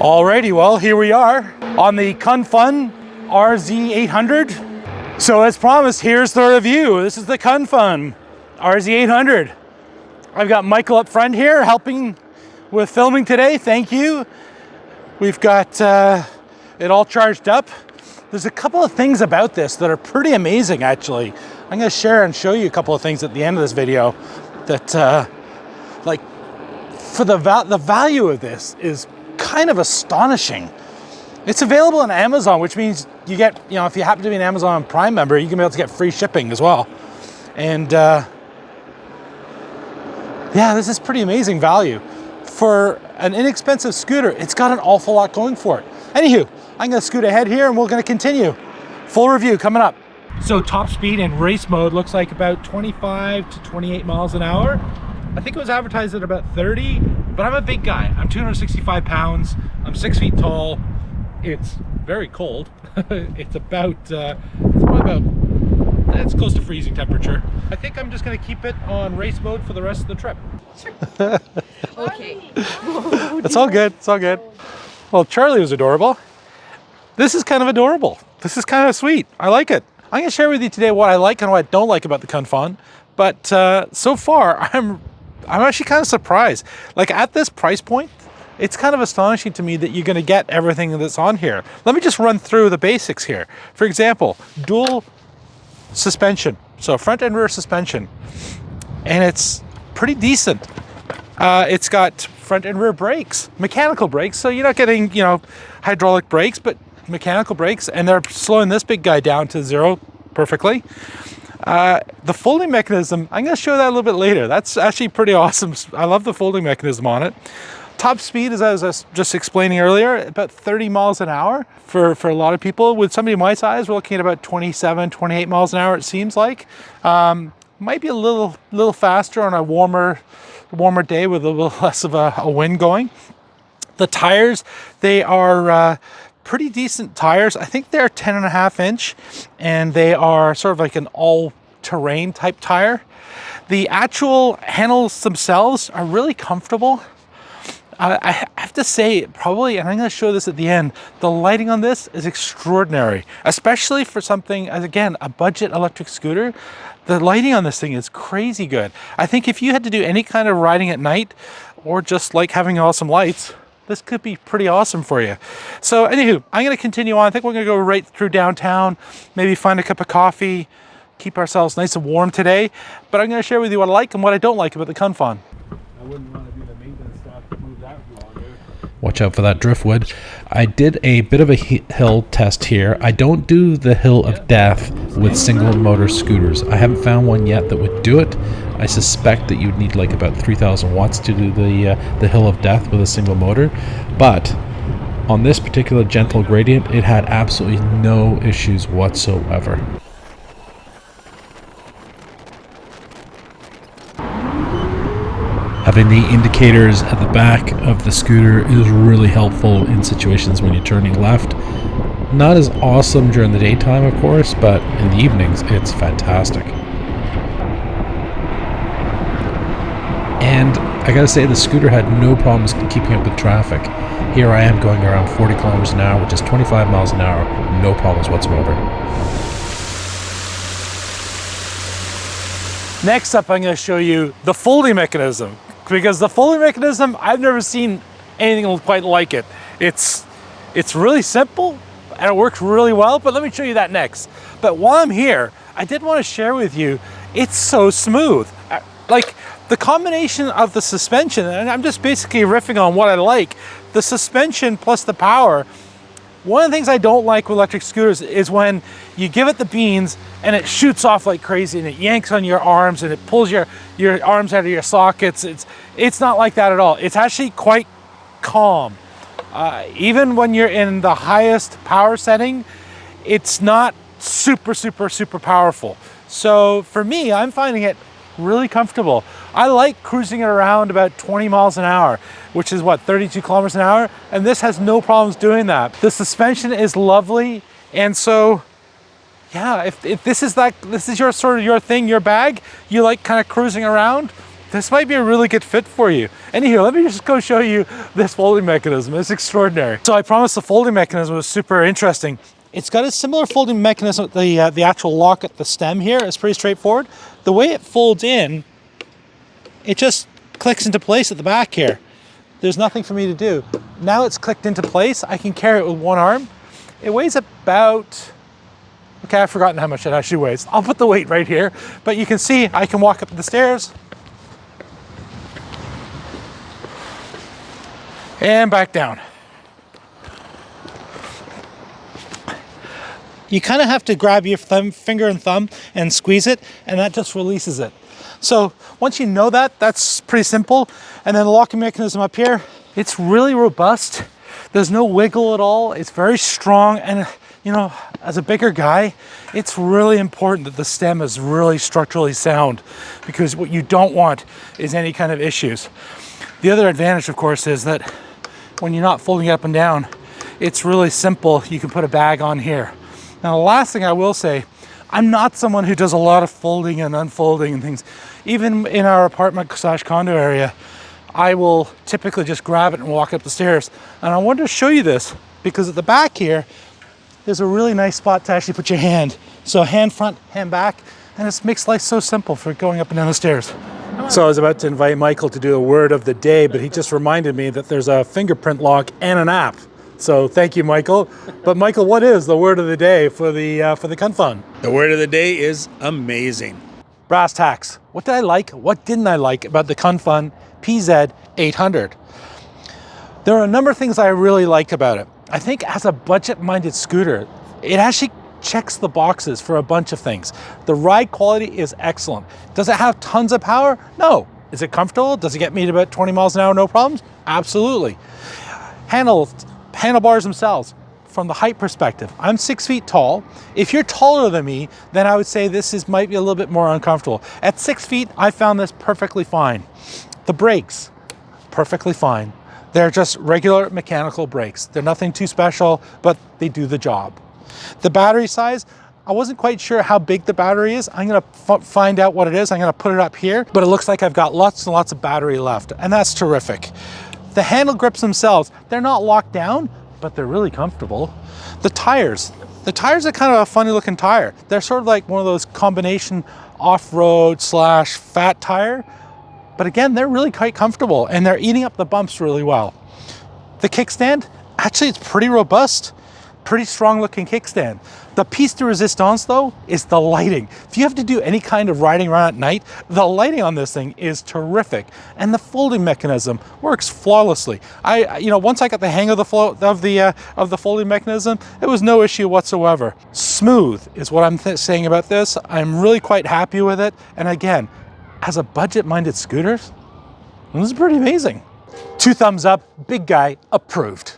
Alrighty, well, here we are on the Cunfun RZ800. So as promised, here's the review. This is the Cunfun RZ800. I've got Michael up front here helping with filming today. Thank you. We've got it all charged up. There's a couple of things about this that are pretty amazing, actually. I'm going to share and show you a couple of things at the end of this video that, like, for the value of this is kind of astonishing. It's available on Amazon, which means you get, you know, if you happen to be an Amazon Prime member, you can be able to get free shipping as well. And yeah, this is pretty amazing value. For an inexpensive scooter, it's got an awful lot going for it. Anywho, I'm gonna scoot ahead here and we're gonna continue. Full review coming up. So top speed in race mode looks like about 25 to 28 miles an hour. I think it was advertised at about 30, but I'm a big guy. I'm 265 pounds, I'm 6 feet tall. It's very cold. It's about, it's close to freezing temperature. I think I'm just gonna keep it on race mode for the rest of the trip. Okay. It's all good, it's all good. Well, Charlie was adorable. This is kind of adorable. This is kind of sweet. I like it. I'm gonna share with you today what I like and what I don't like about the Cunfun. But so far, I'm actually kind of surprised. Like at this price point, it's kind of astonishing to me that you're gonna get everything that's on here. Let me just run through the basics here. For example, dual suspension. So front and rear suspension. And it's pretty decent. It's got front and rear brakes, mechanical brakes. So you're not getting, you know, hydraulic brakes, but mechanical brakes. And they're slowing this big guy down to 0 perfectly. The folding mechanism, I'm going to show that a little bit later. That's actually pretty awesome. I love the folding mechanism on it. Top speed, as I was just explaining earlier, about 30 miles an hour for a lot of people. With somebody my size, we're looking at about 27, 28 miles an hour, it seems like. Might be a little faster on a warmer day with a little less of a wind going. The tires, they are pretty decent tires. I think they're 10.5 inch and they are sort of like an all-terrain type tire. The actual handles themselves are really comfortable. I have to say, probably, and I'm going to show this at the end, the lighting on this is extraordinary, especially for something, as again, a budget electric scooter. The lighting on this thing is crazy good. I think if you had to do any kind of riding at night or just like having awesome lights, this could be pretty awesome for you. So anywho, I'm going to continue on. I think we're going to go right through downtown, maybe find a cup of coffee, keep ourselves nice and warm today. But I'm going to share with you what I like and what I don't like about the Cunfun. I wouldn't want to do the maintenance stuff to move that longer. Watch out for that driftwood. I did a bit of a hill test here. I don't do the hill of death with single motor scooters. I haven't found one yet that would do it. I suspect that you'd need like about 3,000 watts to do the hill of death with a single motor. But on this particular gentle gradient, it had absolutely no issues whatsoever. Having the indicators at the back of the scooter is really helpful in situations when you're turning left. Not as awesome during the daytime, of course, but in the evenings, it's fantastic. And I gotta say, the scooter had no problems keeping up with traffic. Here I am going around 40 kilometers an hour, which is 25 miles an hour, no problems whatsoever. Next up, I'm going to show you the folding mechanism, because the folding mechanism, I've never seen anything quite like it. It's really simple and it works really well, but let me show you that next. But while I'm here, I did want to share with you, it's so smooth. Like the combination of the suspension, and I'm just basically riffing on what I like, the suspension plus the power. One of the things I don't like with electric scooters is when you give it the beans and it shoots off like crazy and it yanks on your arms and it pulls your arms out of your sockets. It's not like that at all. It's actually quite calm. Even when you're in the highest power setting, it's not super powerful. So for me, I'm finding it really comfortable. I like cruising it around about 20 miles an hour, which is what, 32 kilometers an hour, and this has no problems doing that. The suspension is lovely, and so yeah, if this is your sort of your thing, your bag, you like kind of cruising around, this might be a really good fit for you. Anywho, let me just go show you this folding mechanism. It's extraordinary. So I promised the folding mechanism was super interesting. It's got a similar folding mechanism. The actual lock at the stem here is pretty straightforward. The way it folds in, it just clicks into place at the back here. There's nothing for me to do. Now it's clicked into place. I can carry it with one arm. It weighs about, okay, I've forgotten how much it actually weighs. I'll put the weight right here, but you can see I can walk up the stairs and back down. You kind of have to grab your finger and thumb and squeeze it, and that just releases it. So once you know that, that's pretty simple. And then the locking mechanism up here, it's really robust. There's no wiggle at all. It's very strong. And you know, as a bigger guy, it's really important that the stem is really structurally sound, because what you don't want is any kind of issues. The other advantage, of course, is that when you're not folding it up and down, it's really simple. You can put a bag on here. Now, the last thing I will say, I'm not someone who does a lot of folding and unfolding and things. Even in our apartment / condo area, I will typically just grab it and walk up the stairs. And I wanted to show you this because at the back here, there's a really nice spot to actually put your hand. So hand front, hand back, and it makes life so simple for going up and down the stairs. So I was about to invite Michael to do a word of the day, but he just reminded me that there's a fingerprint lock and an app. So thank you, Michael. But Michael, what is the word of the day for the Cunfun? The word of the day is amazing. Brass tacks. What did I like? What didn't I like about the Cunfun PZ 800? There are a number of things I really like about it. I think as a budget-minded scooter, it actually checks the boxes for a bunch of things. The ride quality is excellent. Does it have tons of power? No. Is it comfortable? Does it get me to about 20 miles an hour, no problems? Absolutely. Handlebars themselves, from the height perspective, I'm 6 feet tall. If you're taller than me, then I would say this might be a little bit more uncomfortable. At 6 feet, I found this perfectly fine. The brakes, perfectly fine. They're just regular mechanical brakes. They're nothing too special, but they do the job. The battery size, I wasn't quite sure how big the battery is. I'm gonna find out what it is. I'm gonna put it up here, but it looks like I've got lots and lots of battery left, and that's terrific. The handle grips themselves, they're not locked down, but they're really comfortable. The tires are kind of a funny looking tire. They're sort of like one of those combination off-road / fat tire, but again, they're really quite comfortable and they're eating up the bumps really well. The kickstand, actually it's pretty robust, pretty strong looking kickstand. The piece de resistance though is the lighting. If you have to do any kind of riding around at night, the lighting on this thing is terrific, and the folding mechanism works flawlessly. Once I got the hang of the folding mechanism, it was no issue whatsoever. Smooth is what I'm saying about this. I'm really quite happy with it, and again, as a budget-minded scooter, this is pretty amazing. 2 thumbs up, big guy approved.